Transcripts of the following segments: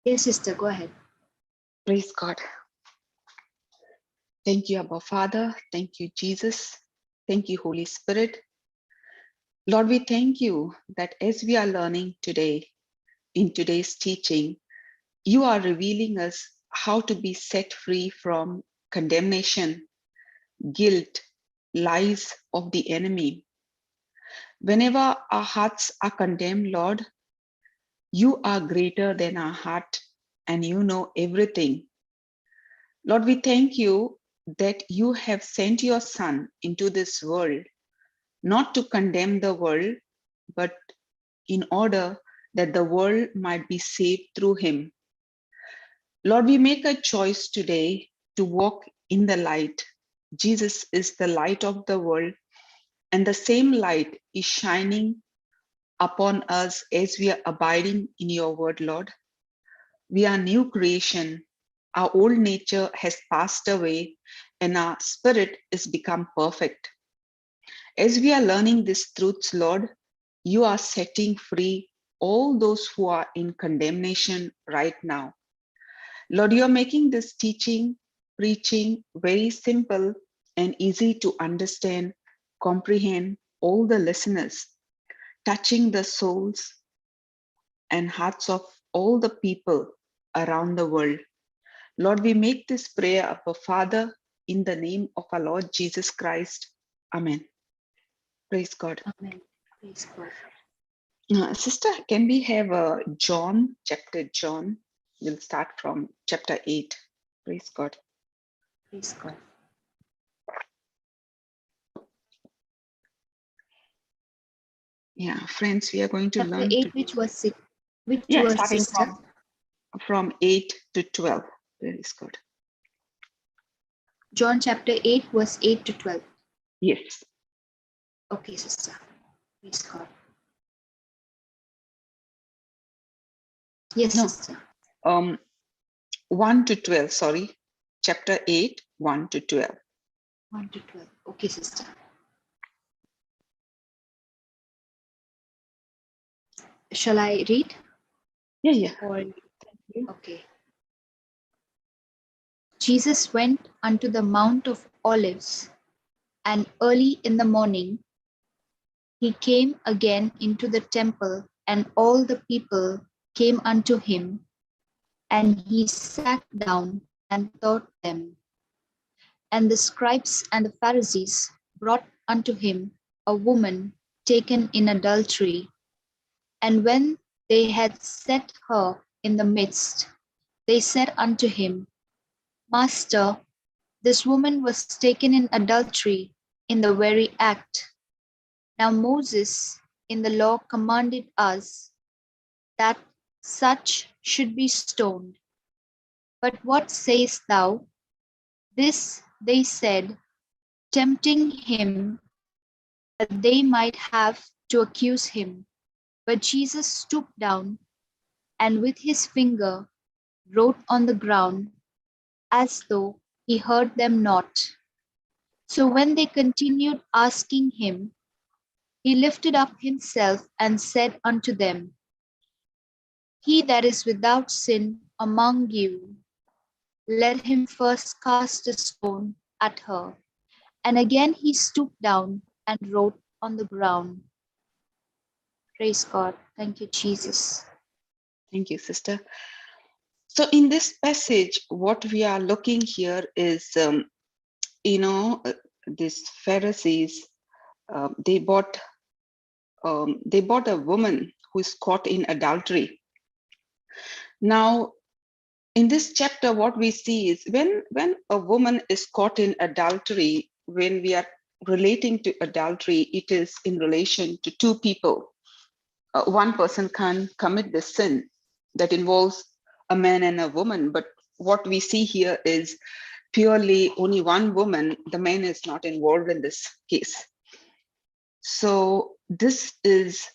Yes, sister, go ahead. Praise God. Thank you, Abba Father. Thank you, Jesus. Thank you, Holy Spirit. Lord, we thank you that as we are learning today, in today's teaching, you are revealing us how to be set free from condemnation, guilt, lies of the enemy. Whenever our hearts are condemned, Lord, you are greater than our heart and you know everything. Lord, we thank you that you have sent your Son into this world, not to condemn the world, but in order that the world might be saved through him. Lord, we make a choice today to walk in the light. Jesus is the light of the world, and the same light is shining upon us as we are abiding in your word, Lord. We are new creation. Our old nature has passed away, and our spirit is become perfect. As we are learning these truths, Lord, you are setting free all those who are in condemnation right now. Lord, you are making this teaching, preaching very simple and easy to understand, comprehend all the listeners, touching the souls and hearts of all the people around the world. Lord, we make this prayer of our Father in the name of our Lord Jesus Christ. Amen. Praise God. Amen. Praise God. Sister, can we have John, chapter John? We'll start from chapter 8. Praise God. Praise God. Yeah, friends, we are going to Chapter learn 8, to, which was which yeah, was starting sister? from 8 to 12. Praise God. John chapter 8, verse 8 to 12. Yes. Okay, sister. Praise God. Yes, No. sister. 1 to 12, sorry. Chapter 8, 1 to 12. 1 to 12. Okay, sister. Shall I read? Yeah. Or Thank you. okay. Jesus went unto the Mount of Olives, and early in the morning he came again into the temple, and all the people came unto him, and he sat down and taught them. And the scribes and the Pharisees brought unto him a woman taken in adultery. And when they had set her in the midst, they said unto him, Master, this woman was taken in adultery in the very act. Now Moses in the law commanded us that such should be stoned. But what sayest thou? This they said, tempting him that they might have to accuse him. But Jesus stooped down and with his finger wrote on the ground as though he heard them not. So when they continued asking him, he lifted up himself and said unto them, He that is without sin among you, let him first cast a stone at her. And again he stooped down and wrote on the ground. Praise God. Thank you, Jesus. Thank you, sister. So in this passage, what we are looking here is, these Pharisees, they bought a woman who is caught in adultery. Now, in this chapter, what we see is when a woman is caught in adultery, when we are relating to adultery, it is in relation to two people. One person can commit the sin that involves a man and a woman, but what we see here is purely only one woman. The man is not involved in this case. So this is,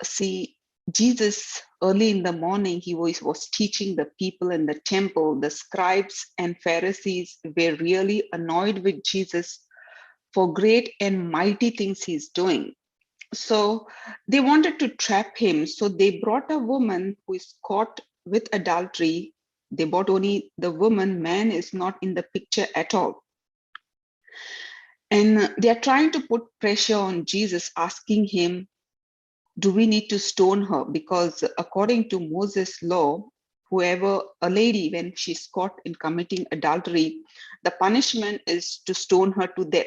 see, Jesus early in the morning, he was teaching the people in the temple. The scribes and Pharisees were really annoyed with Jesus for great and mighty things he's doing. So they wanted to trap him. So they brought a woman who is caught with adultery, they bought only the woman, man is not in the picture at all. And they are trying to put pressure on Jesus, asking him, do we need to stone her? Because according to Moses' law, whoever, a lady, when she's caught in committing adultery, the punishment is to stone her to death.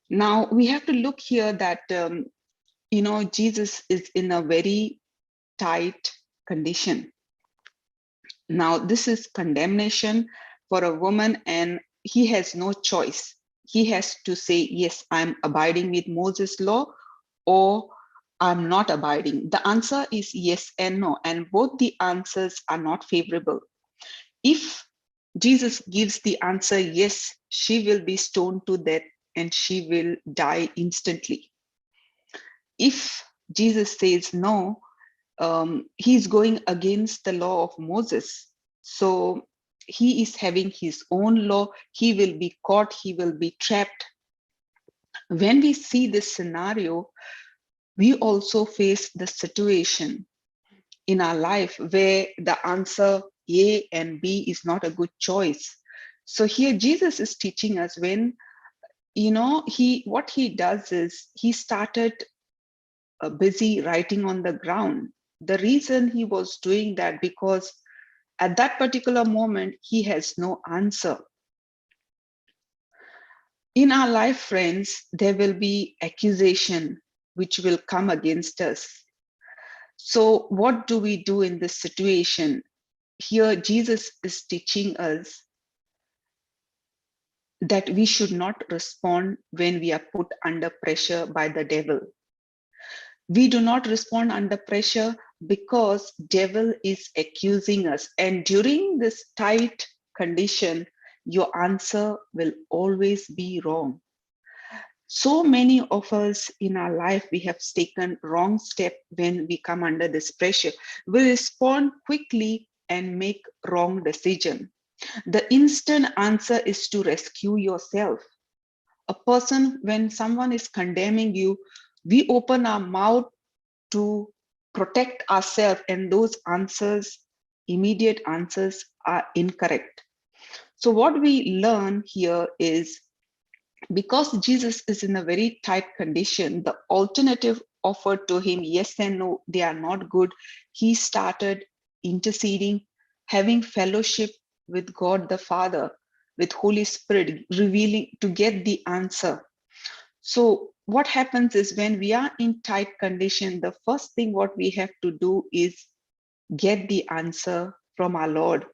Now, we have to look here that, Jesus is in a very tight condition. Now, this is condemnation for a woman, and he has no choice. He has to say, yes, I'm abiding with Moses' law, or I'm not abiding. The answer is yes and no, and both the answers are not favorable. If Jesus gives the answer yes, she will be stoned to death and she will die instantly. If Jesus says no, he's going against the law of Moses. So he is having his own law. He will be caught, he will be trapped. When we see this scenario, we also face the situation in our life where the answer A and B is not a good choice. So here Jesus is teaching us when, what he does is he started busy writing on the ground. The reason he was doing that because at that particular moment, he has no answer. In our life, friends, there will be accusation which will come against us. So what do we do in this situation? Here, Jesus is teaching us that we should not respond when we are put under pressure by the devil. We do not respond under pressure because devil is accusing us. And during this tight condition, your answer will always be wrong. So many of us in our life, we have taken wrong step when we come under this pressure. We respond quickly and make wrong decision. The instant answer is to rescue yourself. A person, when someone is condemning you, we open our mouth to protect ourselves, and those answers, immediate answers, are incorrect. So what we learn here is because Jesus is in a very tight condition, the alternative offered to him, yes and no, they are not good. He started interceding, having fellowship with God the Father, with Holy Spirit, revealing to get the answer. So what happens is when we are in tight condition, the first thing what we have to do is get the answer from our Lord.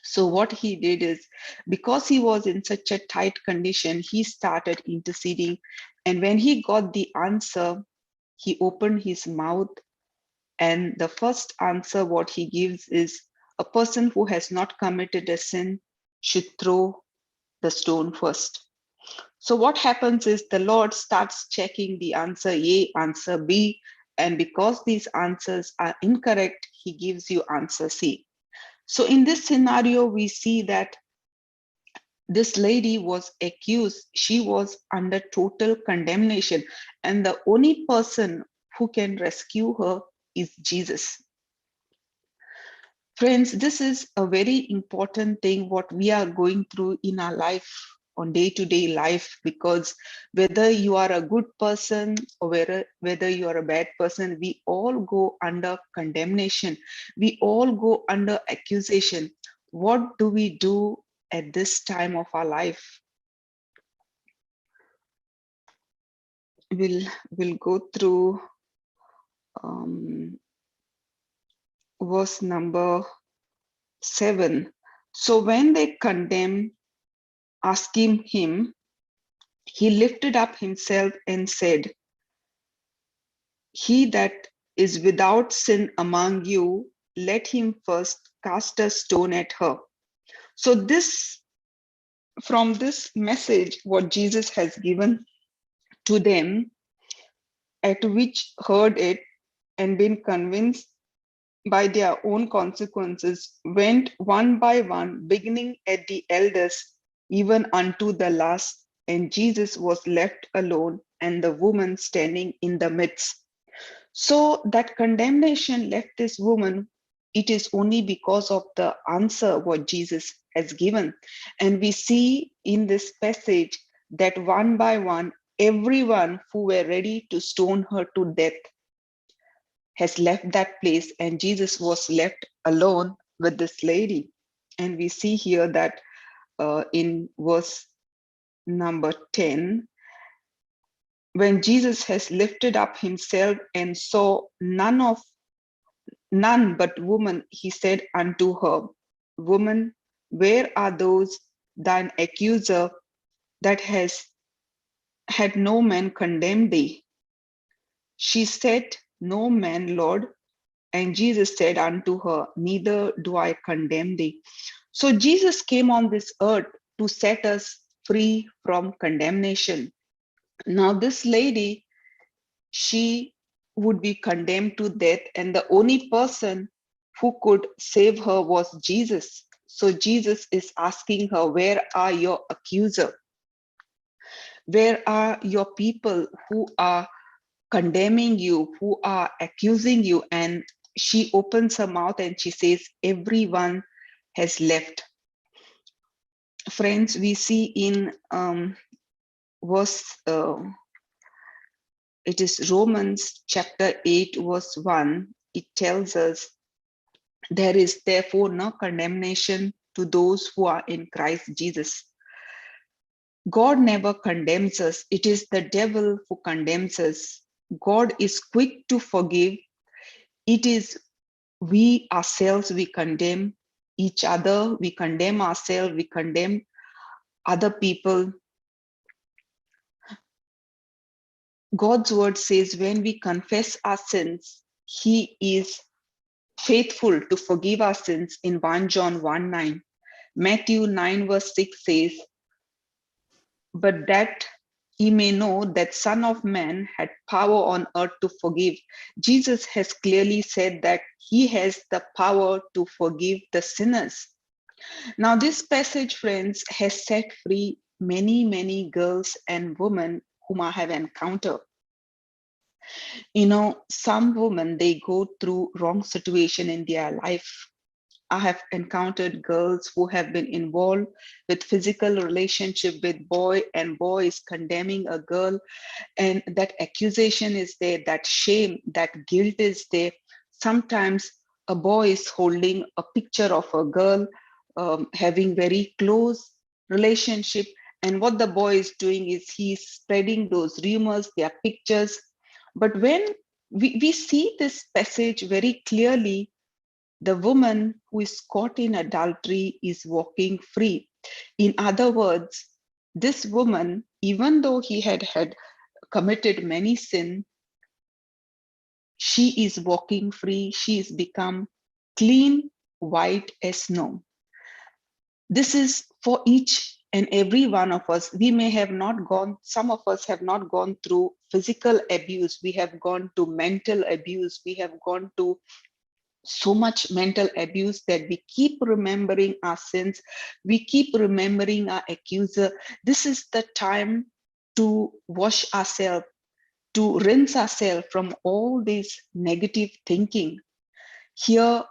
So what he did is, because he was in such a tight condition, he started interceding. And when he got the answer, he opened his mouth. And the first answer what he gives is, a person who has not committed a sin should throw the stone first. So what happens is the Lord starts checking the answer A, answer B, and because these answers are incorrect, he gives you answer C. So in this scenario, we see that this lady was accused. She was under total condemnation, and the only person who can rescue her is Jesus. Friends, this is a very important thing what we are going through in our life, on day-to-day life, because whether you are a good person or whether you are a bad person, we all go under condemnation. We all go under accusation. What do we do at this time of our life? We'll go through verse number 7. So when they condemned, asking him, he lifted up himself and said, "He that is without sin among you, let him first cast a stone at her." So from this message, what Jesus has given to them, at which heard it and been convinced by their own consequences, went one by one, beginning at the eldest, even unto the last. And Jesus was left alone, and the woman standing in the midst. So that condemnation left this woman it is only because of the answer what Jesus has given. And we see in this passage that one by one, everyone who were ready to stone her to death has left that place, and Jesus was left alone with this lady. And we see here that in verse number 10, when Jesus has lifted up himself and saw none but woman, he said unto her, Woman, where are those thine accuser, that had no man condemned thee? She said, No man, Lord. And Jesus said unto her, Neither do I condemn thee. So Jesus came on this earth to set us free from condemnation. Now this lady, she would be condemned to death, and the only person who could save her was Jesus. So Jesus is asking her, where are your accuser? Where are your people who are condemning you, who are accusing you? And she opens her mouth and she says, everyone has left. Friends, we see in verse, it is Romans chapter 8, verse 1, it tells us, there is therefore no condemnation to those who are in Christ Jesus. God never condemns us. It is the devil who condemns us. God is quick to forgive. It is we ourselves, we condemn each other, we condemn ourselves, we condemn other people. God's word says when we confess our sins, he is faithful to forgive our sins in 1 John 1:9. Matthew 9 verse 6 says, but that ye may know that Son of Man had power on earth to forgive. Jesus has clearly said that he has the power to forgive the sinners. Now this passage, friends, has set free many, many girls and women whom I have encountered. You know, some women, they go through wrong situation in their life. I have encountered girls who have been involved with physical relationship with boy, and boy is condemning a girl, and that accusation is there, that shame, that guilt is there. Sometimes a boy is holding a picture of a girl having very close relationship, and what the boy is doing is he's spreading those rumors, their pictures. But when we see this passage very clearly, the woman who is caught in adultery is walking free. In other words, this woman, even though he had committed many sins, she is walking free. She is become clean, white as snow. This is for each and every one of us. We may have not gone, some of us have not gone through physical abuse. We have gone to mental abuse. We have gone to so much mental abuse that we keep remembering our sins. We keep remembering our accuser. This is the time to wash ourselves, to rinse ourselves from all this negative thinking. Here,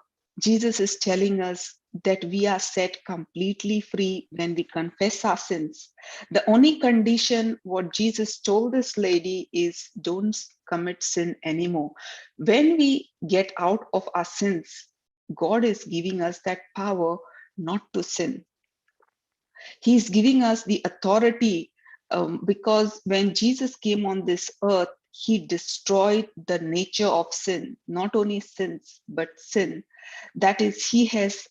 Jesus is telling us that we are set completely free when we confess our sins. The only condition what Jesus told this lady is don't commit sin anymore. When we get out of our sins, God is giving us that power not to sin. He's giving us the authority because when Jesus came on this earth, he destroyed the nature of sin, not only sins, but sin. That is, he has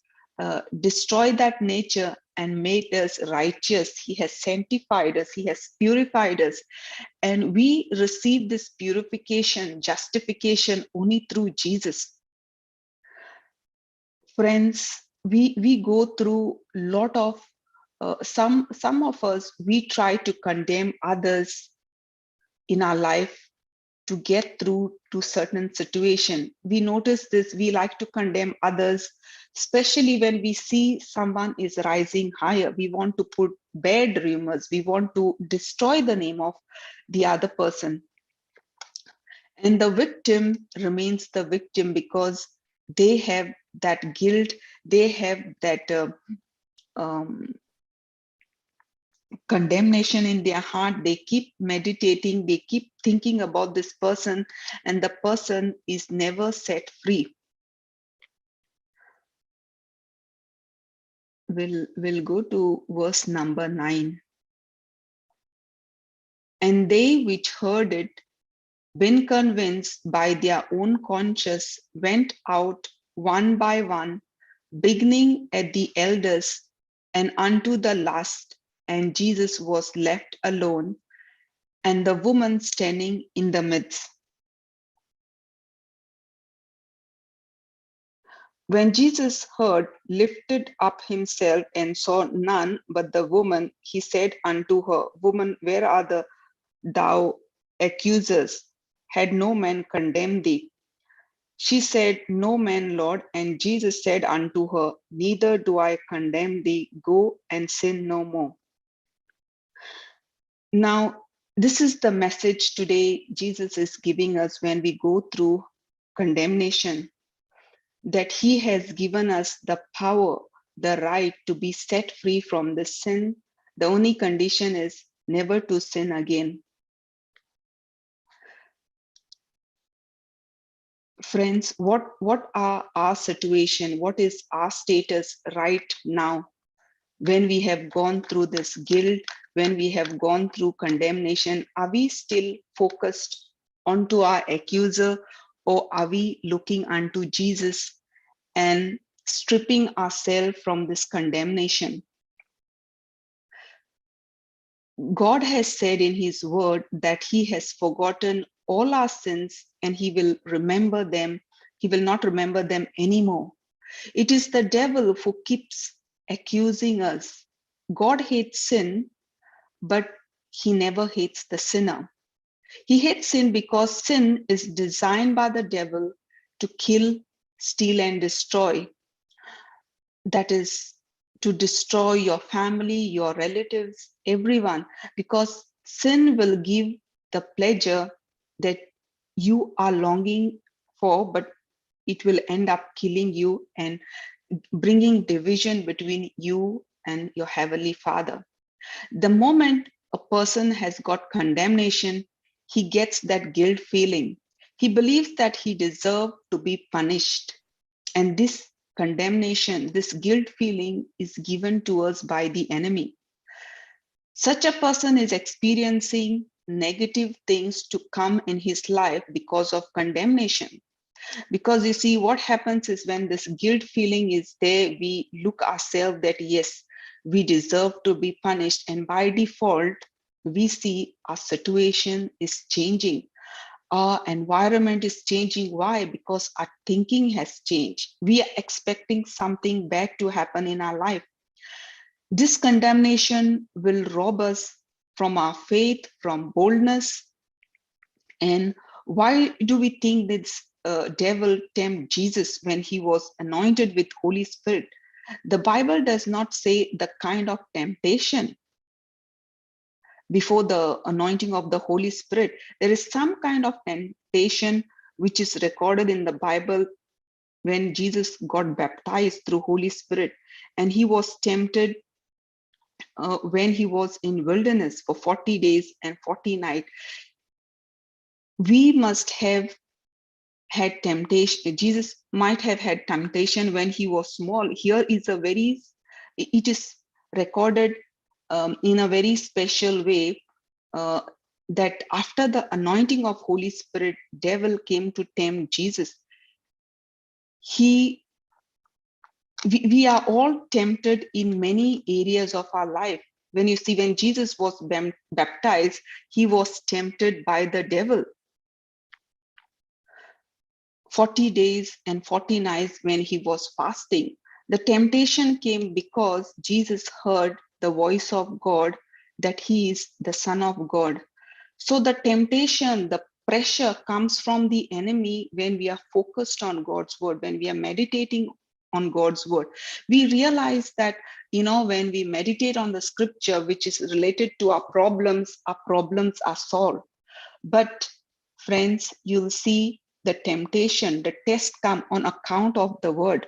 destroyed that nature and made us righteous. He has sanctified us. He has purified us. And we receive this purification, justification only through Jesus. Friends, we go through a lot of some of us, we try to condemn others in our life to get through to certain situation. We notice this, we like to condemn others, especially when we see someone is rising higher. We want to put bad rumors, we want to destroy the name of the other person. And the victim remains the victim because they have that guilt, they have that um, condemnation in their heart. They keep meditating, they keep thinking about this person, and the person is never set free. We'll go to verse number 9. And they which heard it, been convinced by their own conscience, went out one by one, beginning at the eldest and unto the last. And Jesus was left alone, and the woman standing in the midst. When Jesus heard, lifted up himself, and saw none but the woman, he said unto her, Woman, where are thou accusers? Had no man condemned thee? She said, No man, Lord. And Jesus said unto her, Neither do I condemn thee. Go and sin no more. Now, this is the message today Jesus is giving us when we go through condemnation, that he has given us the power, the right to be set free from the sin. The only condition is never to sin again. Friends, what are our situation? What is our status right now when we have gone through this guilt, when we have gone through condemnation? Are we still focused onto our accuser, or are we looking unto Jesus and stripping ourselves from this condemnation? God has said in his word that he has forgotten all our sins and he will remember them. He will not remember them anymore. It is the devil who keeps accusing us. God hates sin, but he never hates the sinner. He hates sin because sin is designed by the devil to kill, steal, and destroy. That is, to destroy your family, your relatives, everyone, because sin will give the pleasure that you are longing for, but it will end up killing you and bringing division between you and your heavenly Father. The moment a person has got condemnation, he gets that guilt feeling. He believes that he deserves to be punished. And this condemnation, this guilt feeling is given to us by the enemy. Such a person is experiencing negative things to come in his life because of condemnation. Because you see, what happens is when this guilt feeling is there, we look ourselves that yes, we deserve to be punished. And by default, we see our situation is changing. Our environment is changing. Why? Because our thinking has changed. We are expecting something bad to happen in our life. This condemnation will rob us from our faith, from boldness. And why do we think this devil tempt Jesus when he was anointed with Holy Spirit? The Bible does not say the kind of temptation before the anointing of the Holy Spirit. There is some kind of temptation which is recorded in the Bible when Jesus got baptized through Holy Spirit, and he was tempted when he was in wilderness for 40 days and 40 nights. We must have had temptation. Jesus might have had temptation when he was small. Here is it is recorded in a very special way, that after the anointing of Holy Spirit, devil came to tempt Jesus. We are all tempted in many areas of our life. When you see, when Jesus was baptized, he was tempted by the devil. 40 days and 40 nights when he was fasting. The temptation came because Jesus heard the voice of God, that he is the Son of God. So the temptation, the pressure comes from the enemy when we are focused on God's word, when we are meditating on God's word. We realize that, when we meditate on the scripture, which is related to our problems are solved. But friends, you'll see the temptation, the test come on account of the word.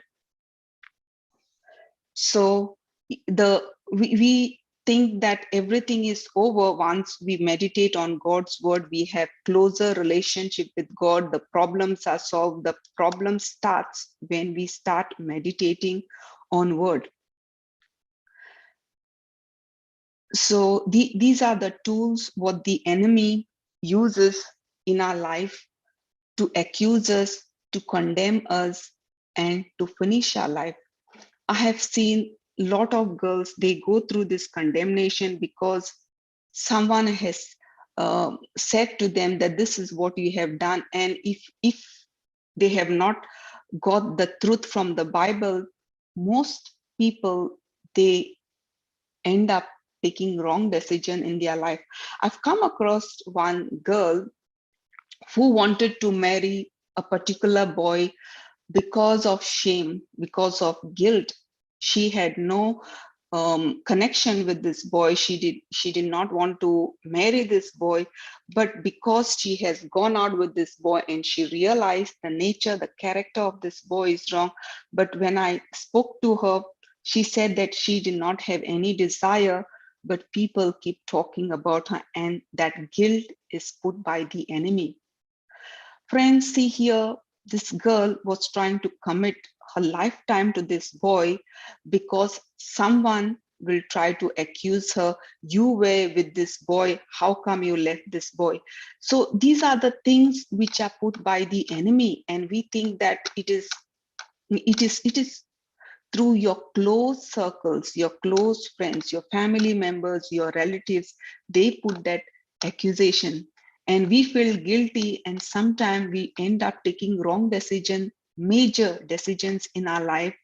So we think that everything is over once we meditate on God's word. We have closer relationship with God. The problems are solved. The problem starts when we start meditating on word. So these are the tools what the enemy uses in our life to accuse us, to condemn us, and to finish our life. I have seen a lot of girls, they go through this condemnation because someone has said to them that this is what you have done. And if they have not got the truth from the Bible, most people, they end up taking wrong decision in their life. I've come across one girl who wanted to marry a particular boy because of shame, because of guilt. She had no connection with this boy. She did not want to marry this boy, but because she has gone out with this boy and she realized the nature, the character of this boy is wrong. But when I spoke to her, she said that she did not have any desire, but people keep talking about her, and that guilt is put by the enemy. Friends, see here, this girl was trying to commit her lifetime to this boy because someone will try to accuse her. You were with this boy, how come you left this boy? So these are the things which are put by the enemy, and we think that it is through your close circles, your close friends, your family members, your relatives. They put that accusation, and we feel guilty, and sometimes we end up taking wrong decision, major decisions in our life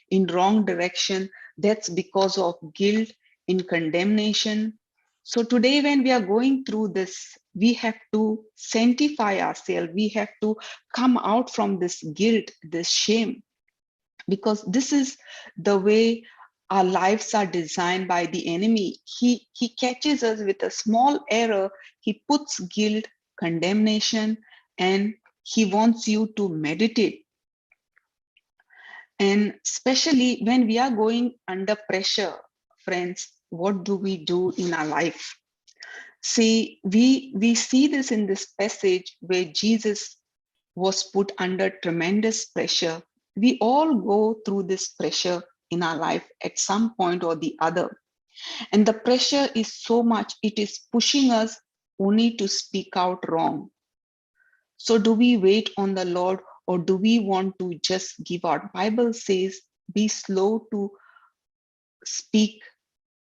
in wrong direction. That's because of guilt, in condemnation. So today when we are going through this, we have to sanctify ourselves. We have to come out from this guilt, this shame, because this is the way our lives are designed by the enemy. He catches us with a small error. He puts guilt, condemnation, and he wants you to meditate. And especially when we are going under pressure, friends, what do we do in our life? See, we see this in this passage where Jesus was put under tremendous pressure. We all go through this pressure in our life at some point or the other. And the pressure is so much, it is pushing us only to speak out wrong. So do we wait on the Lord, or do we want to just give out? Bible says, be slow to speak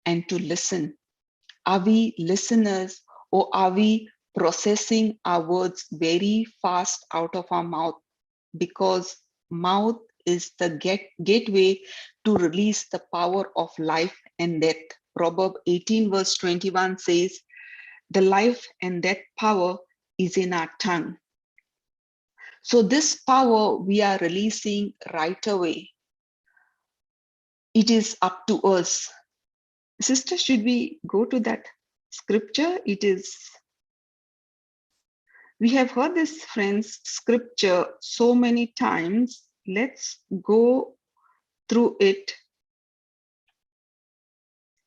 and to listen. Are we listeners, or are we processing our words very fast out of our mouth? Because mouth is the gateway to release the power of life and death. Proverb 18 verse 21 says, the life and death power is in our tongue. So this power we are releasing right away. It is up to us. Sister, should we go to that scripture? We have heard this, friends, scripture so many times. Let's go through it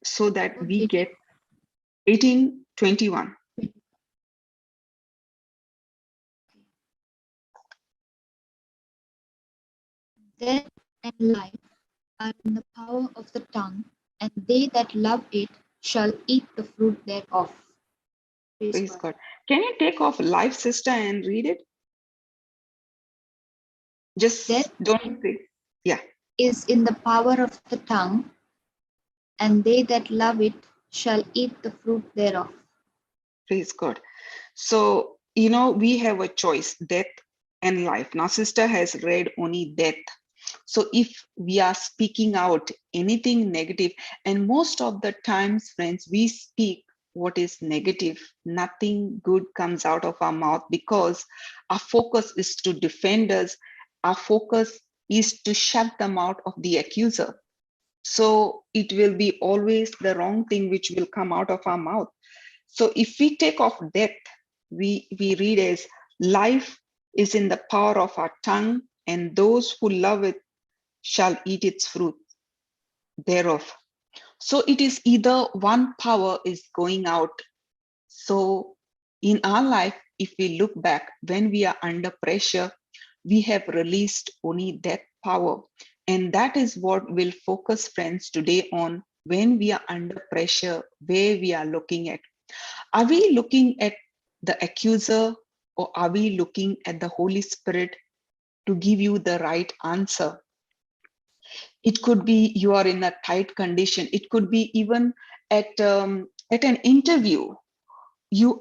so that we get 18:21. Death and life are in the power of the tongue, and they that love it shall eat the fruit thereof. Praise Praise God. God. Can you take off live, sister, and read it? Just Death don't say. Yeah. is in the power of the tongue, and they that love it shall eat the fruit thereof. Praise God. So, we have a choice, death and life. Now, sister has read only death. So if we are speaking out anything negative, and most of the times, friends, we speak what is negative, nothing good comes out of our mouth, because our focus is to defend us. Our focus is to shut the mouth of the accuser. So it will be always the wrong thing which will come out of our mouth. So if we take off death, we read as, life is in the power of our tongue, and those who love it shall eat its fruit. thereof. So it is either one power is going out. So in our life, if we look back, when we are under pressure, we have released only that power. And that is what we'll focus, friends, today on. When we are under pressure, where we are looking at. Are we looking at the accuser, or are we looking at the Holy Spirit to give you the right answer? It could be you are in a tight condition. It could be even at an interview. You're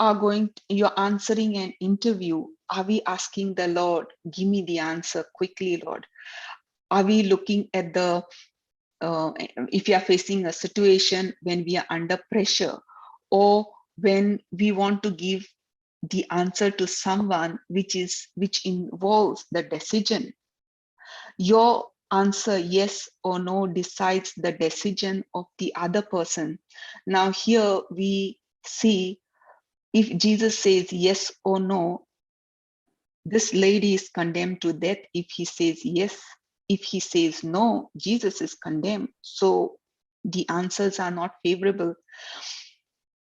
answering an interview. Are we asking the Lord, give me the answer quickly, Lord? Are we looking at if you are facing a situation when we are under pressure, or when we want to give the answer to someone which involves the decision? Your answer yes or no decides the decision of the other person. Now here we see, if Jesus says yes or no, this lady is condemned to death if he says yes. If he says no, Jesus is condemned. So the answers are not favorable.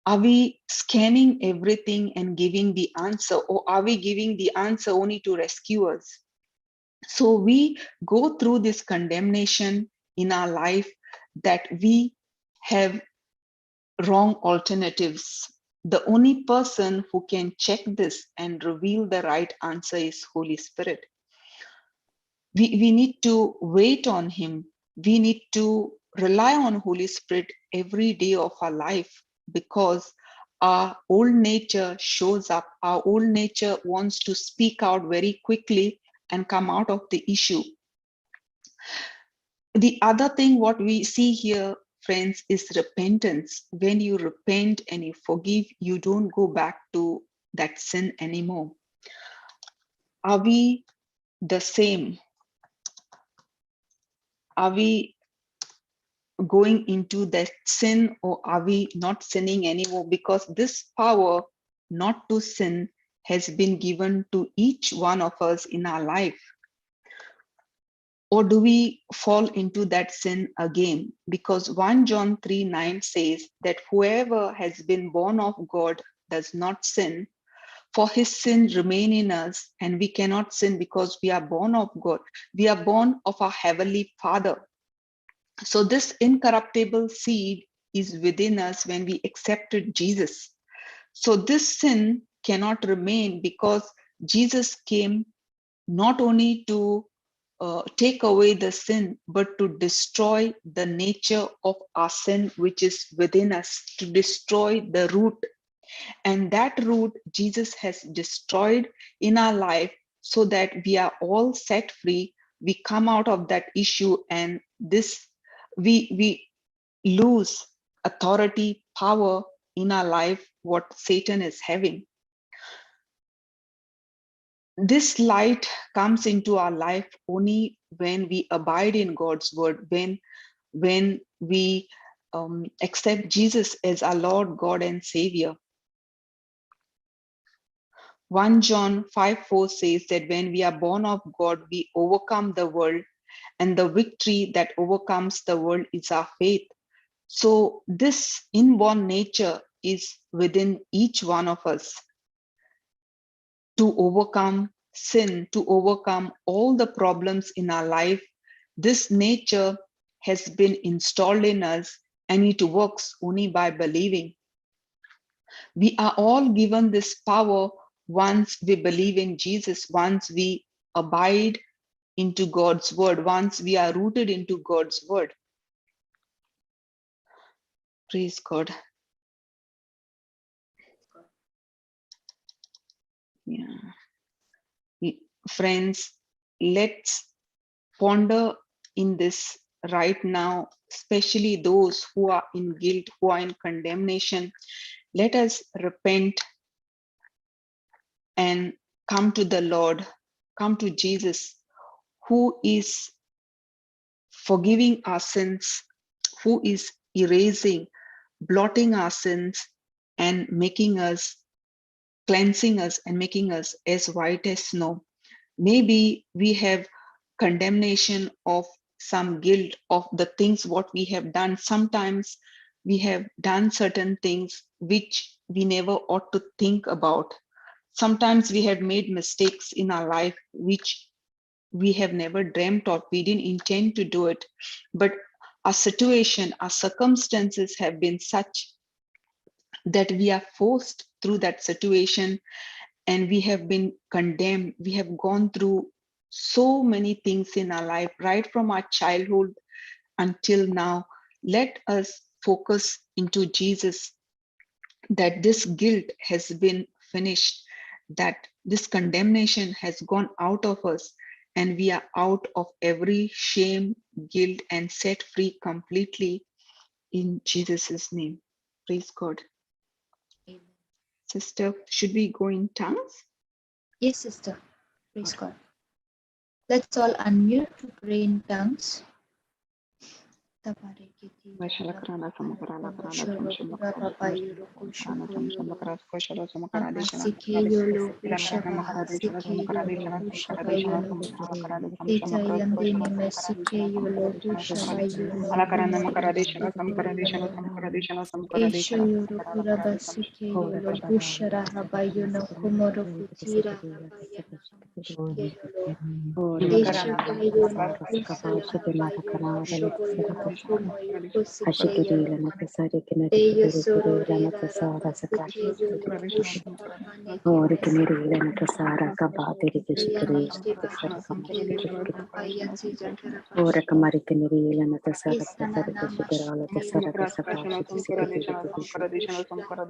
Are we scanning everything and giving the answer, or are we giving the answer only to rescue us? So we go through this condemnation in our life, that we have wrong alternatives. The only person who can check this and reveal the right answer is Holy Spirit. We need to wait on him. We need to rely on Holy Spirit every day of our life, because our old nature shows up. Our old nature wants to speak out very quickly and come out of the issue. The other thing what we see here, friends, is repentance. When you repent and you forgive, you don't go back to that sin anymore. Are we the same? Are we going into that sin, or are we not sinning anymore? Because this power not to sin has been given to each one of us in our life. Or do we fall into that sin again? Because 1 John 3:9 says that whoever has been born of God does not sin, for his sin remain in us, and we cannot sin because we are born of God. We are born of our heavenly Father. So this incorruptible seed is within us when we accepted Jesus. So this sin cannot remain, because Jesus came not only to take away the sin, but to destroy the nature of our sin which is within us, to destroy the root. And that root Jesus has destroyed in our life, so that we are all set free. We come out of that issue, and we lose authority, power in our life, what Satan is having. This light comes into our life only when we abide in God's word, when we accept Jesus as our Lord, God, and Savior. 1 John 5:4 says that when we are born of God, we overcome the world, and the victory that overcomes the world is our faith. So this inborn nature is within each one of us, to overcome sin, to overcome all the problems in our life. This nature has been installed in us, and it works only by believing. We are all given this power once we believe in Jesus, once we abide into God's word, once we are rooted into God's word. Praise God. Yeah. Friends, let's ponder in this right now, especially those who are in guilt, who are in condemnation. Let us repent and come to the Lord, come to Jesus, who is forgiving our sins, who is erasing, blotting our sins, and making us, cleansing us, and making us as white as snow. Maybe we have condemnation of some guilt of the things what we have done. Sometimes we have done certain things which we never ought to think about. Sometimes we have made mistakes in our life which we have never dreamt of. We didn't intend to do it, but our situation, our circumstances have been such that we are forced through that situation, and we have been condemned. We have gone through so many things in our life, right from our childhood until now. Let us focus into Jesus, that this guilt has been finished, that this condemnation has gone out of us, and we are out of every shame, guilt, and set free completely in Jesus' name. Praise God. Amen. Sister, should we go in tongues? Yes, sister. Praise God. Let's all unmute to pray in tongues. Ora che mi rilena casara kabate che shikere ora kamari che mi rilena tasara tasara che shikarala tasara kasaka shikere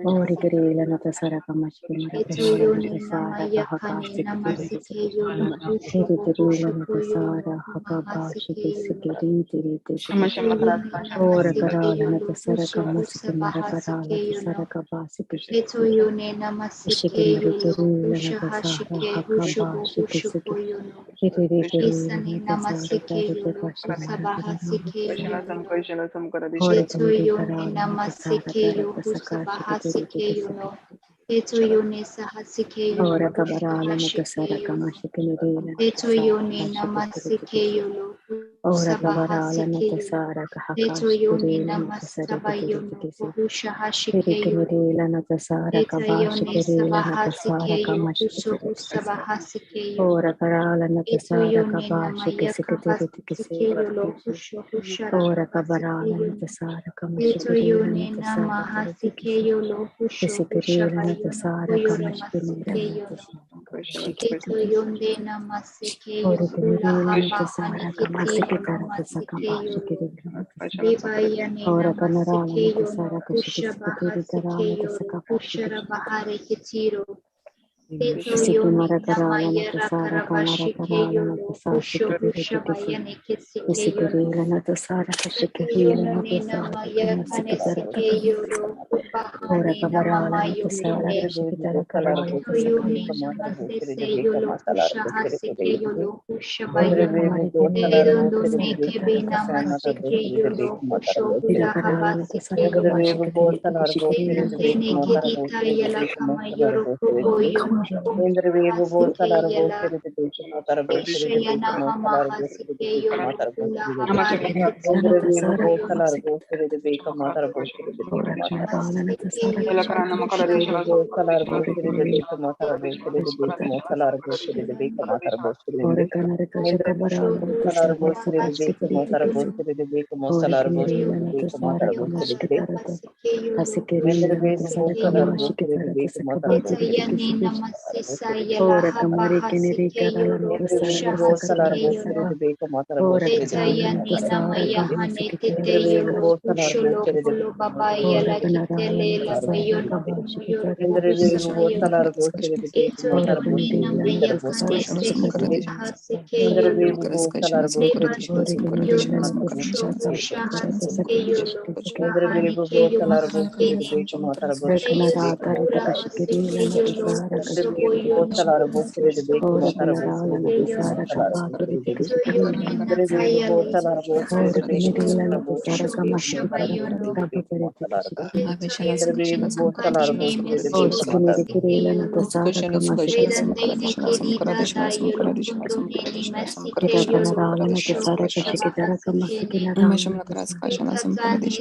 ora che rilena tasara kamash che mara tasara kahaka shikere iri rilena tasara hakaba shikere ora karala tasara kamas che mara karala tasara kabasi Ora kabarala natasara kamashikirila ora kabarala natasara kahakashikirila natasara kirikirila natasara kabashikirila natasara kamashikirila ora karala natasara kabashikirila ora kabarala natasara kamashikirila natasara Kisikirila natasara kamashikirila ora kirila natasara kamashikirila natasara ora kanarala natasara kashikirila natasara Kisikimara karala natasara kamara karala natasara kisikirila natasara kashikirila natasara kamasikitara ora kabarala natasara kashikitara karala Ora kamari keneri karala natasara kasakara ora karala natasara kamasikitara ora kanarala natasara kabashikitara ora kanirila natasara ora kanirila natasara kanarata rita kashikirila natasara Ora kanarala na tasara kabaki de tekishikirila. Ora kanirila na tasara kamashiki tara kaba kare tekishikirila. Oh, shikiniri kirila na tasara kamashiki Ira kanarala na tasara kashiki tara kamasiki narala na tasara.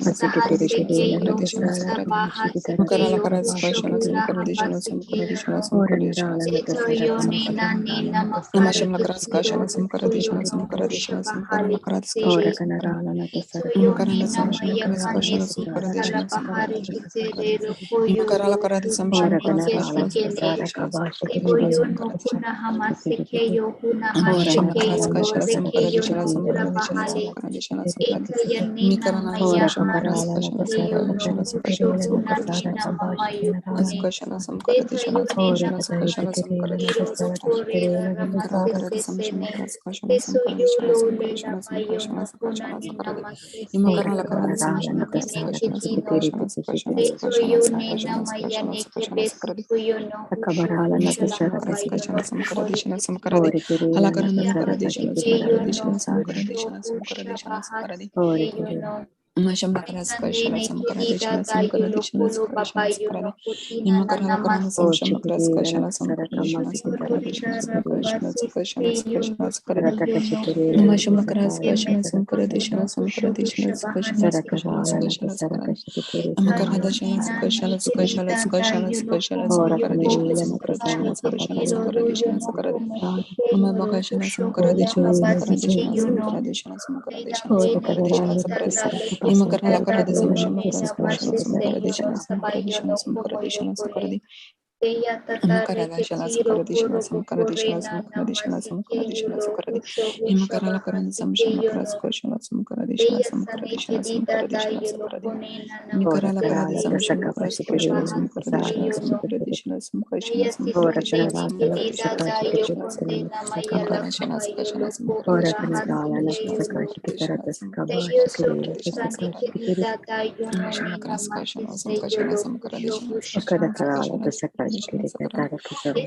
Asikitiri kirila na tasara kamashiki tara kamashiki kirila. Ora narala na tasara kamashiki narala na tasara Ora kanarala na tasara kamashiki narala na Ora kanarala na tasara kabashiki kirila. Ora narala na tasara kashiki Ora kakarala na tasara kashiki kirila na tasara kabashiki narala. Ora katari kirila na tasara kashikirila na tasara Ora kanarala na tasara kashikitiri tikishikiri Akabarala na tasara kashikitara Ora kirila na tasara kashikitara na tasara Ora kirila O chikirila na tasara kamashikitara kashikirila Rataka shikirila na tasara kashikitara Sarakavala na tasara kashikitiri Ora kanirila na tasara kapatara Ora kirila na tasara Ora kadarala na tasara kapasitara kirila na tasara kashikitara Ora karala tasaka pashikirila na tasara kashikitiri Ora kanarala na tasaka shikitiri na tasaka Ora kanarala na tasaka shikitara tasaka bashikirila tasaka shikitiri Akada karala tasaka shikitara kasara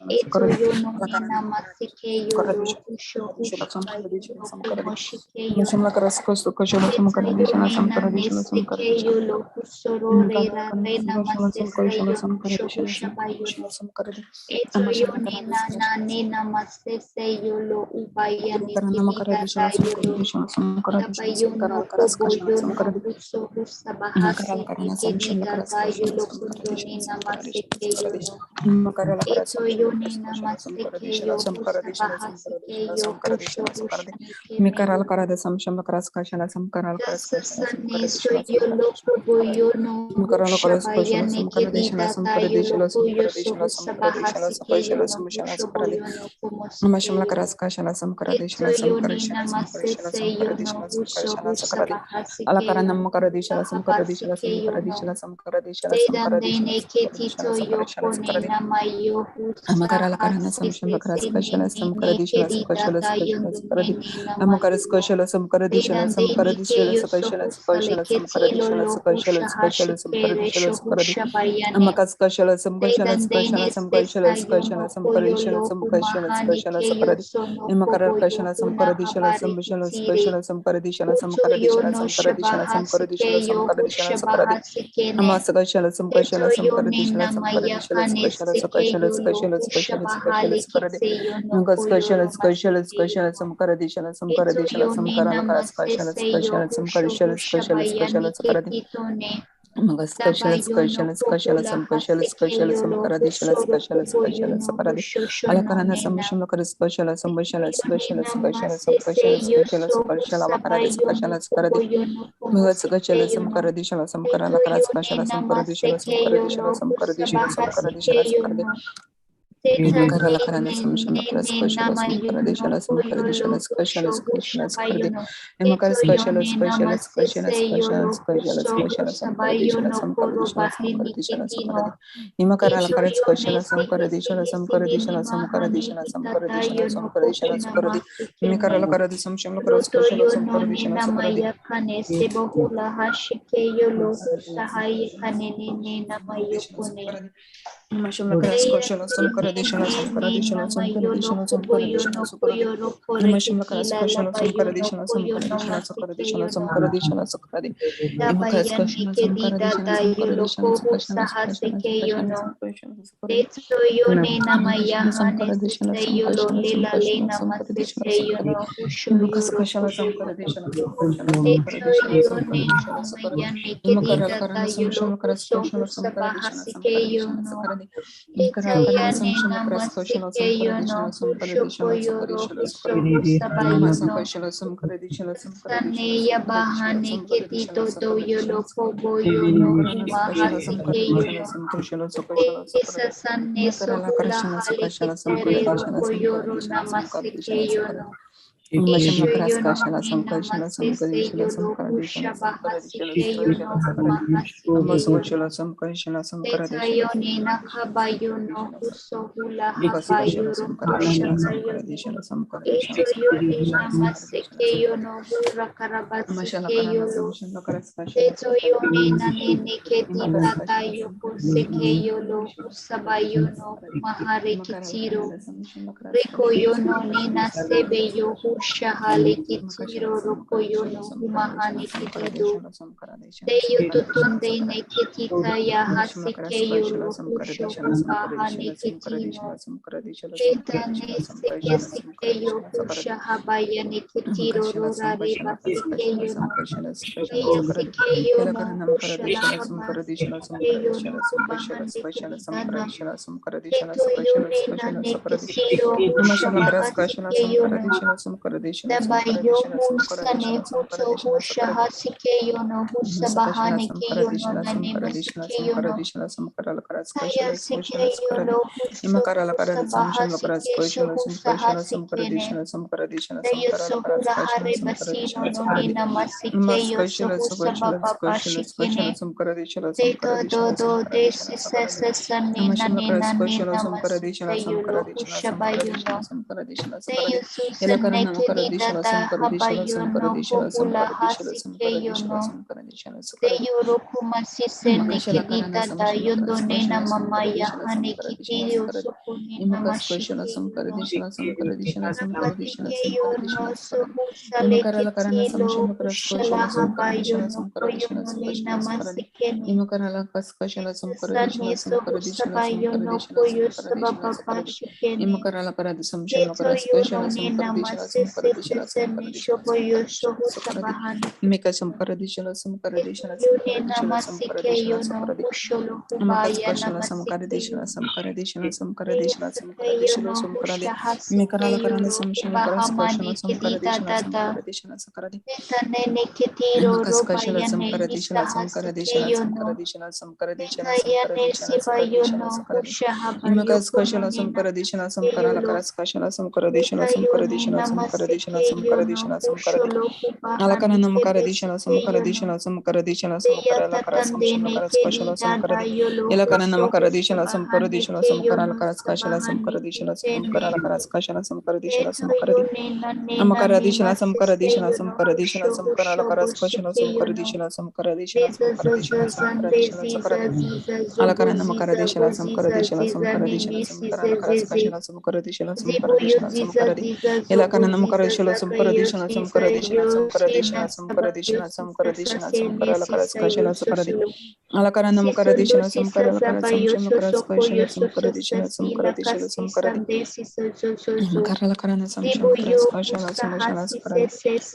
Eto yono nina masike yolo kusho kushabayo kumoshike yono. Eto yonina nesike yolo kusoro rera rena masese yo kusho kushabayo. Eto yonina na nina masese yolo ubaya nikidida da yolo. Tabayono kobo yono kuso kusabahasi nikidida da yolo kundo nina masike yono. Eto yonina masike yo kusabahasike yo kusho kushanike meyo. Dasasane so yolo kobo yono kushabaya nikidida da yolo kuyo so kusabahasike yono kushobo yono kumosike yono. Eto yonina masese yono kusho kusabahasike yono kusabahasike yono. Dedandene ketito yokone namayo husahasise senene kedida dayonene namayo. Dedandene keyo sohusale ketilo lohu shahashikere shohushabayane. Dedandene sesa yono koyo lohu mahani keyo sono kobo yohu nahabare kitire. Uto yono shabahasike yohu shabahasikene. Eto yone namaya kane seke yolo kushabahale kitse yono koyoro masike yono. Eto yone namasese yo husho hushabayani ketitone. Daba yono kobola haseke yolo husoro kobo yono husho shono nena. Eto yone namasese yoso husabayono kobo yono komosike yono. Eto yone namaseke yolo husabahasike yono. Tetane ne nama yono koyolo husho hushabayono. Eto yone namasese yolo husho hushabayono korobaheni ketino. Eto yone seye seye seye ne mahane kitata yono kohuna masikene. Roto yono ne namaya kane sebohula hashike yolo husahaye kane ne namayokone. Eya ne nama yono kobo yono koyoro kore ketila laba yono koyono masike yono. Dabayani kedida da yolo koho sahaseke yono. Teto yone nama yahane sese yolo lela lena masese yono husho yoro koyono. Teto yone nama yane kedida da yolo huso husa bahasike yono. Eta yane nama sike yono husho koyoro huso husa bayono. Sane ya bahane ketito do yolo kobo yono huma hasike yono. Esa sane sohula hali ketere roko yoro namasike yono. Esho yono ne namasese yolo husha bahasike yono huma hasike yono. Eta yone nakaba yono huso hula haba yoro husha bayono. Eto yone namasike yono hura karabasike yolo. Eto yone nanene keti tata yoko seke yolo husaba yono humahare kitiro. Reko yono nena sebe yo husha hale kitiro roko yono humahane kitido. Teyo totonde ne ketita ya hasike yolo husho humahane kitino. Eta ne seke sike yo husha habaya ne kitiro rorare basike yono. Eya sike yono husha lahaba sike yono humahane kititana. Eto yone na ne kitiro husha bahasike yono. Daba yo husane huto husha hasike yono husa bahane ke yono nane masike yono. Aya sike yono huso husa bahasike shuhusa hasikene. Dayo sohula hare basino no nina masike yo sohusa baba shikene. Teto dodo de sisa nina nina nina masike yolo husha bayuno. Teyo susane Samakaraditional, Samakaraditional, Samakaraditional, Imakashala Karana Samshama Kraskashana Samkaradishana Samkaradishana Sakaradi Imakaskashana Samkaradishana Samkaradishana Samkaradishana Samkaradishana Sakaradi Imakarala Karana Samshama Kraskashana Samkaradishana Samkaradishana Sakashana Sakaradi Imakarala Kaskashana Samkaradishana Samkaradishana Samkaradishana Samkaradishana Sakaradi Imakarala Karadi Samshama Kraskashana Samkaradishana Samkaradishana Samkaradishana Samkaradishana Sakaradi Mika Samkaradishana Samkaradishana Samkaradishana Samkaradishana Sakaradi Makaskashana Samkaradishana Samkaradishana Samkaradishana Samkaradishana Samkaradi Mikarala Karana Samshama Kraskashana Samkaradishana Samkaradishana Sakaradi Makaskashana Samkaradishana Samkaradishana Samkaradishana Samkaradishana Samkaradishana Samkaradishana Sakaradi Imakaskashana Samkaradishana Samkarala Karaskashana Samkaradishana Samkaradishana Samkaradishana Samkaradishana Samkaradi Alakarana Makaradishana Samkaradishana Samkaradishana Samkarala Karasamshana Karaskashana Samkaradi Ilakarana Makaradishana Samkaradishana Samkarala Karaskashana Samkaradishana Samkarala Karaskashana Samkaradishana Samkaradi Amakaradishana Samkaradishana Samkaradishana Samkarala Karaskashana Samkaradishana Samkaradishana Samkaradishana Samkaradishana Sakaradi Alakarana Makaradishana Samkaradishana Samkaradishana Samkarala Karaskashana Samkaradishana Samkaradishana Samkaradi Ilakarana Makaradishana Samkaradishana Samkaradishana Samkaradishana Samkaradishana Samkaradishana Samkarala Karaskashana Sakaradi Alakarana Makaradishana Samkarala Karasamshama Karaskashana Samkaradishana Samkaradishana Samkaradi Makarala Karana Samshama Karaskashana Samashana Sakaradi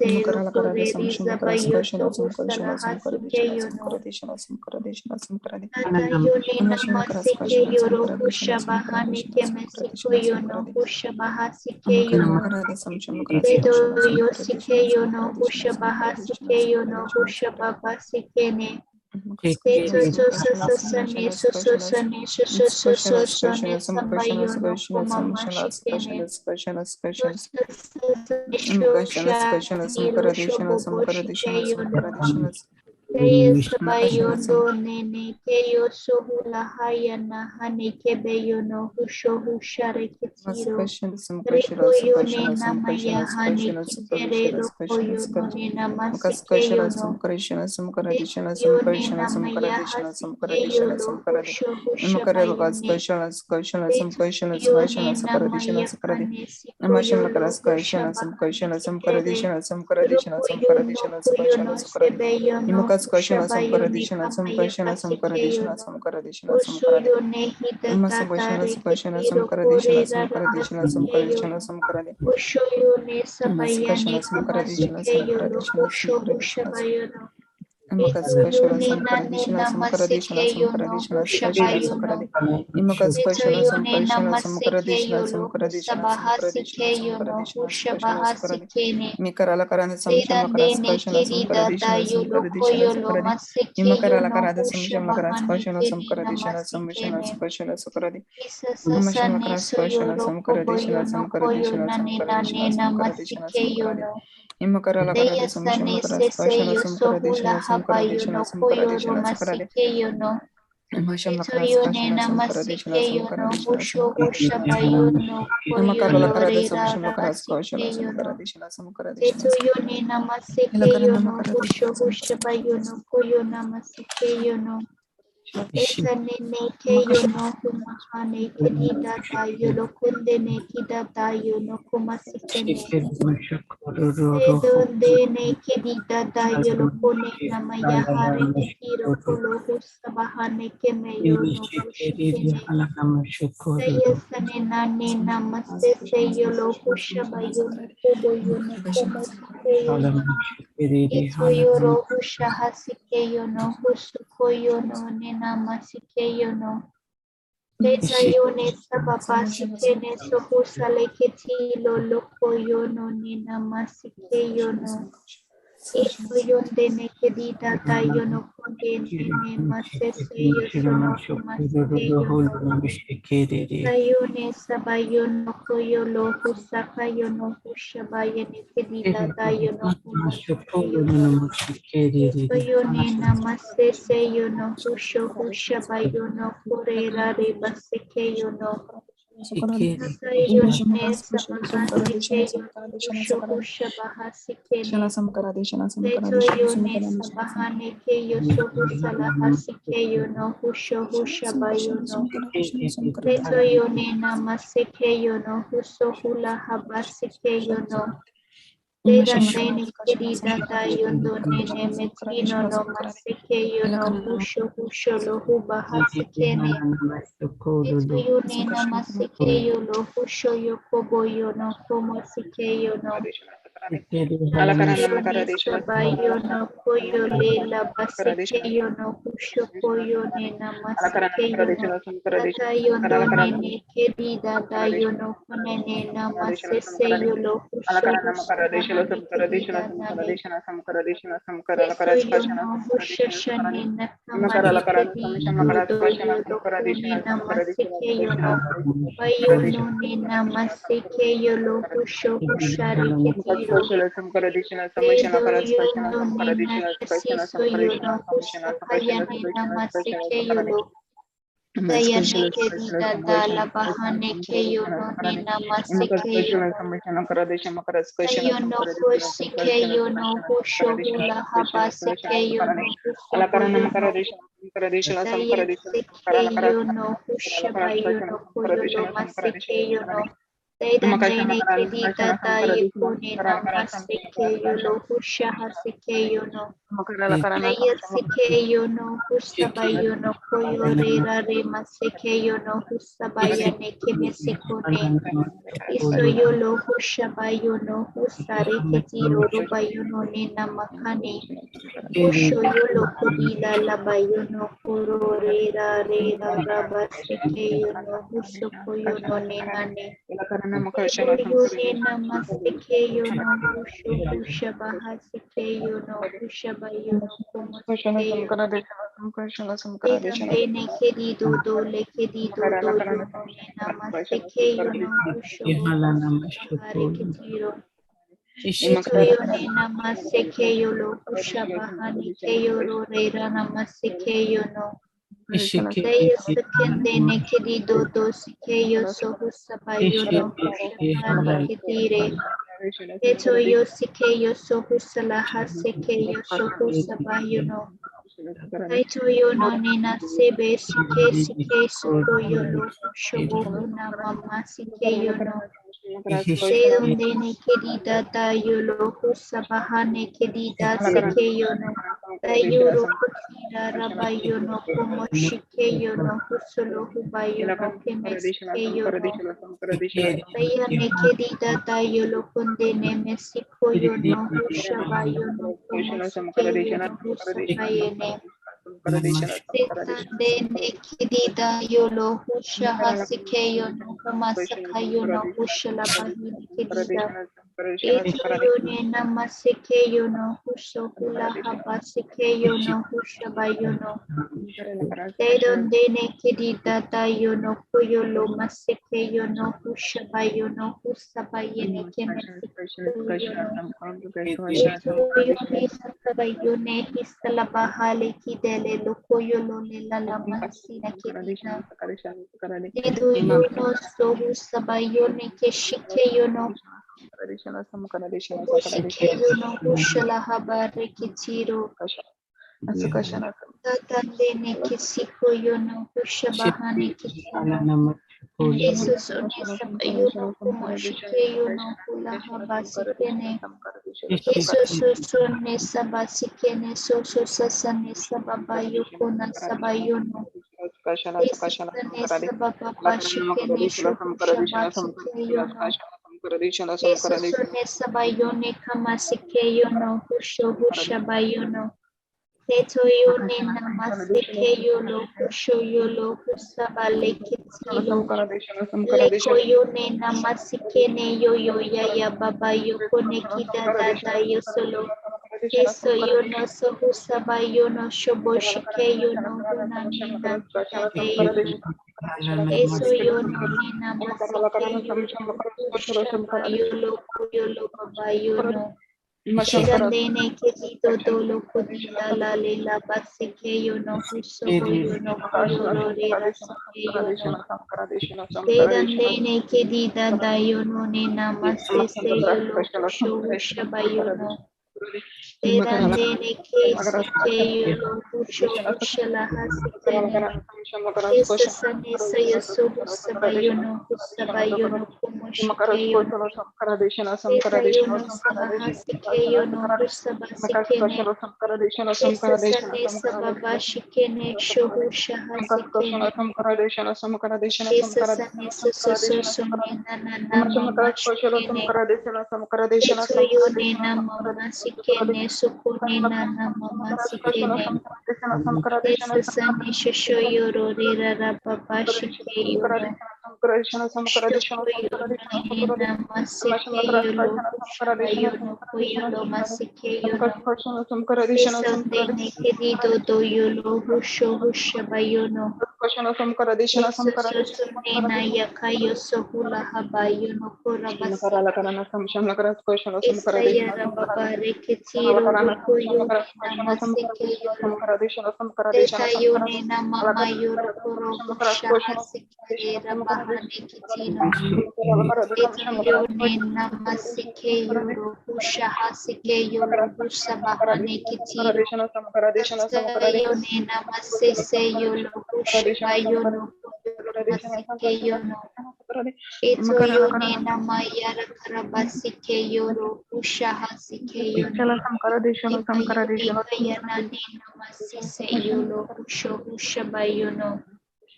Makarala Karada Samshama Karaskashana Samkashana Samkaradishana Samkaradishana Samkaradishana Samkaradi Amashama Karaskashana Samkaradishana Samkaradishana Samkaradishana Samkaradi Amakarama Karada Samshama Karaskashana Samkaradishana Samkaradishana Samkaradishana Samkaradishana Sakaradi Makaskashana Samkarishana Samkaradishana Samkarishana Samkaradishana Samkaradishana Samkaradi Imakarala Kaskashana Skashana Samkashana Skashana Sakaradishana Sakaradi Amashana Karaskashana Samkashana Samkaradishana Samkaradishana Samkaradishana Skashana Sakaradi Imakaskashana Samkaradishana Samkashana Samkaradishana Samkaradishana Samkaradi Imasabashana Skashana Samkaradishana Samkaradishana Samkaradishana Samkaradi Imaskashana Samkaradishana Samkaradishana Samkaradishana Imakaskashana Samkaradishana Samkaradishana Samkaradishana Skashana Sakaradi Imakaskashana Samkarishana Samkaradishana Samkaradishana Samkaradishana Samkaradishana Skashana Sakaradi Mikarala Karana Samshama Karaskashana Samkaradishana Samkaradishana Sakaradi Imakarala Karada Samshama Karaskashana Samkaradishana Samshana Skashana Sakaradi Imashama Karaskashana Samkaradishana Samkaradishana Samkaradishana Samkaradishana Samkaradi Imakarala Karada Samshama Karaskashana Samkaradishana Samkaradishana Samkaradishana Sakaradi Imashama Karaskashana Samkaradishana Samkaradishana Samkaradishana Imakarala Karada Samshama Karaskashana Samkaradishana Samkaradishana Sakaradi Ilakarana Makaradishana Dedandene querida tayondo nene metino no maseke no husho husho lo huba hasikene. Eto yo nena maseke yo lo husho yo kobo yo no komo sike yo no. Sabayo no koyo lela baseke yo no husho koyo nena maseke yo no. Tata yondo nene querida tayo no konene na masese yo lo husho husho bahane querida nane. Eso yo no husho shane na kamane querido do yo lo kune na maseke yo no. Bayo no nena maseke yo lo husho hushari ketiro. Edo yo no nena kasiso yo no husho kaya nena maseke yo lo. Daya neke dida da la bahane ke yo no nena maseke yo no. Yo no husike yo no husho hula habaseke yo no huso yo no. Daya seke yo no hushaba yo no koyo lo maseke yo no. Daya nene ke dida da ye kune na maseke yo lo husha haseke yo no. Daya seke yo no husaba yo no koyo re ra re maseke yo no husaba ya ne ke mesekone. Iso yo lo hushaba yo no husare ke tiro ruba yo no nena makane. Husho yo lo kodila laba yo no koro re ra raba seke yo no husho koyo no nena ne. Edo yo nena maseke yo no husho hushaba haseke yo no hushaba yo no komo seke yo no. Edandene kedido do le kedido do yo no nena maseke yo no husho hare ketiro. Eto yo nena maseke yo lo hushaba hane ke yo ro re ra namaseke yo no. Deyo sekendene kedido do sike yo so husaba yo no hushaba ketire. Eto yo sike yo so husala haseke yo so husaba yo no. Eto yo no nena sebe sike suko yo lo hushobo huna mama sike yo no. De donde ne querida da yo lo husaba hane querida sike yo no. Da yo ro kutira raba yo no como shike yo no husolo huba yo no keme sike yo no. Daya ne querida da yo lo condene me siko yo no hushaba yo no como sike yo no husaba yene. Setandene kidida yolo husha hasike yo no humasaka yo no husha la bahini kidida. Eto yo ne namasike yo no husha hula habasike yo no husha ba yo no. Dedondene kidida da yo no kuyo lo masike yo no husha ba yo no husa ba yene kemesike yo no. Eto yo ne sakaba yo ne hisala bahale kidele loko yo lo ne la la masina kedina. Edo yo no so husaba yo ne keshike yo no. Shike yo no hushala habare kitiro. Tatandene kesiko yo no hushabahane kitiro. Jesus onesaba yo no como shike yo no hula habasikene. Jesus onesaba sikene soso sasane sababa yo kona sabayono. Jesus onesaba baba shikene shoku shabasike yo no. Jesus onesaba yone kama sike yo no husho hushabayono. Teto yo ne namasike yo lo husho yo lo husaba leketilo. Leko yo ne namasike ne yo yo ya baba yo kone kida dada yo solo. Eso yo no so husaba yo no shoboshike yo no huna nina kida de yo no. Eso yo no ne namasike yo lo hushaba yo lo baba yo no. Shirandene Kedito Dolo Kodila La Lela Basike no Husobo Yono Koyoro Rera Sike Yono Shirandene Kedida Dayono Nena Masese Yolo Husho Hushabayono Shirandene Kesike Yolo Husho Hushala Hasikene Esa Sanesa Yaso Husabayono Husabayono Kumoshike Yono Etayono Sabahasikeyono Husabasikene Esa Sanesa Babashikene Shohu Shahasikene Esa Sanesa Sososomena Nama Mashikene Etoyone Nama Masikene Sukunena Nama Masikene Esa Sanesha Shoyoro Rira Rababashikeyono Shoyono Masikeyono Hushabayono Koyolo Masikeyono Esandene Kedido Doyolo Husho Hushabayono Esososonena Yakayo Sohula Habayono Korabasi Esayara Babare Ketiro Koyone Namasikeyono Etayone Namama Yoro Koro Hushahasikere Rabahane Kitino Etayone Namasike Yoro Hushahasike Yoro Husabahane Kitiro Etayone Namasese Yoro Hushabayono Koyoro Masike Yono Etoyone Namayara Karabasike Yoro Hushahasike Yono Etayone Kayanane Namasise Yoro Husho Hushabayono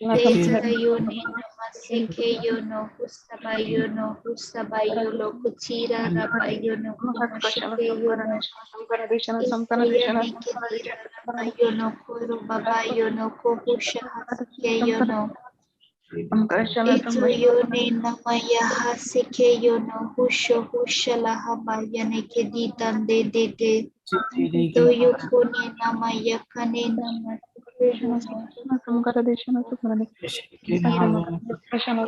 Etayone Namasike Yono Husabayono Husabayolo Kutira Rabayono Kumoshike Yono Etayane Kedira Rabayono Koro Babayono Kohusha Hasike Yono Etoyone Namaya Hasike Yono Husho Hushala Habayane Keditan de Toyokone Namaya Kane Namasike Yono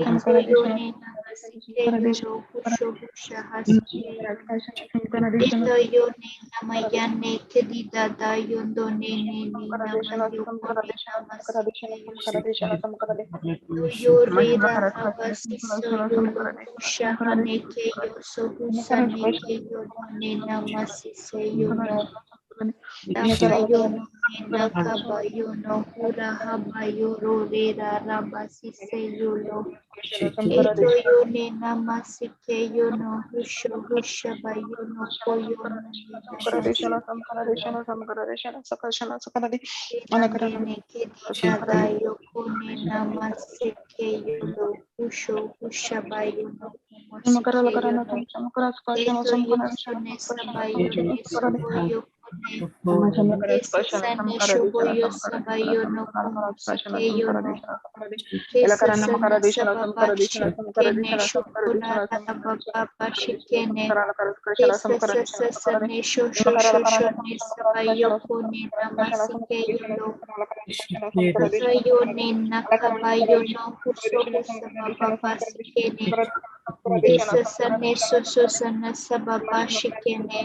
Etoyone Namasike Yoro Husho Husha Hasike Yono Etoyone Namayane Kedida Dayondone Nene Namayokone Namasike Toyorira Habasiso Yolo Husha Haneke Yoso Husaneke Yonone Namasise Yono Dakayono Nakabayono Hura Habayoro Rera Rabasise Yolo Etoyone Namasike Yono Husho Hushabayono Koyono Enandene Kedida Dayokone Namasike Yolo Husho Hushabayono Kumoshike Yono Etoyosone Sabayone Soboyokone Esasane Shoboyo Sabayono Kumoshike Yono Esasana Sababashikene Shokuna Rababashikene Esasasane Shoshone Sabayokone Namasike Yolo Etayone Nakabayono Huso Sababasikene Esasane Sososana Sababashikene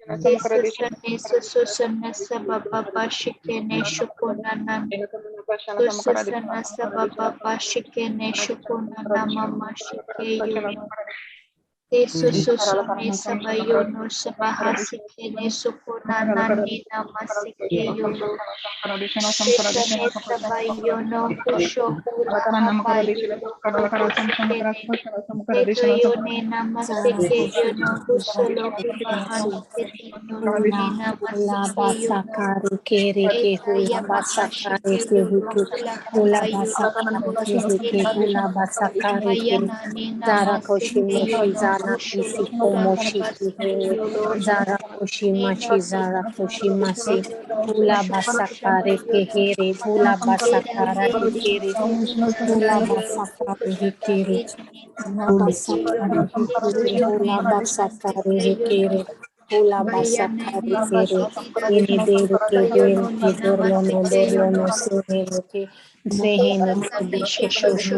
Esasane Sososana Sababashikene Shokunanan Sososana Sababashikene Shokunanamamashike Yono Esososone Sabayono Sabahasikene Sokunanani Namasike Yono Esane Sabayono Husho Hura Habayono Kohosikene Etoyone Namasike Yono Husolo Hubahanike Dinone Namasike Yono Etaya Bahashike Yono Hula Habayono Kohosikene Etayana Namasike Yono Husholo Hura Habasike Yolo Zara Koshi Zara Koshimasi Pula Basakare Kehere Pula Basakara Hikiri Pula Basakare Hikiri Pula Basakare Hikiri Pula Basakare Hikiri Hula basaka de sere, ene bere ke bel ke dorlo no dorlo no sere ke zehene ke deshe shoshu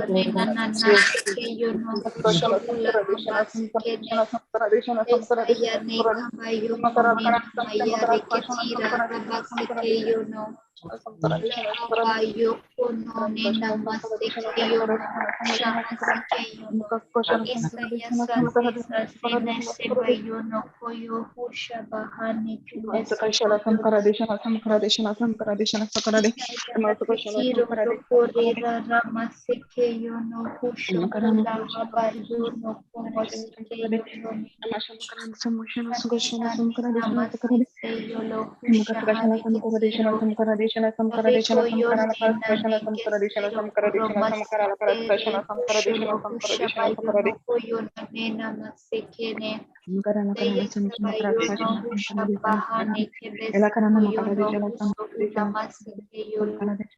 dora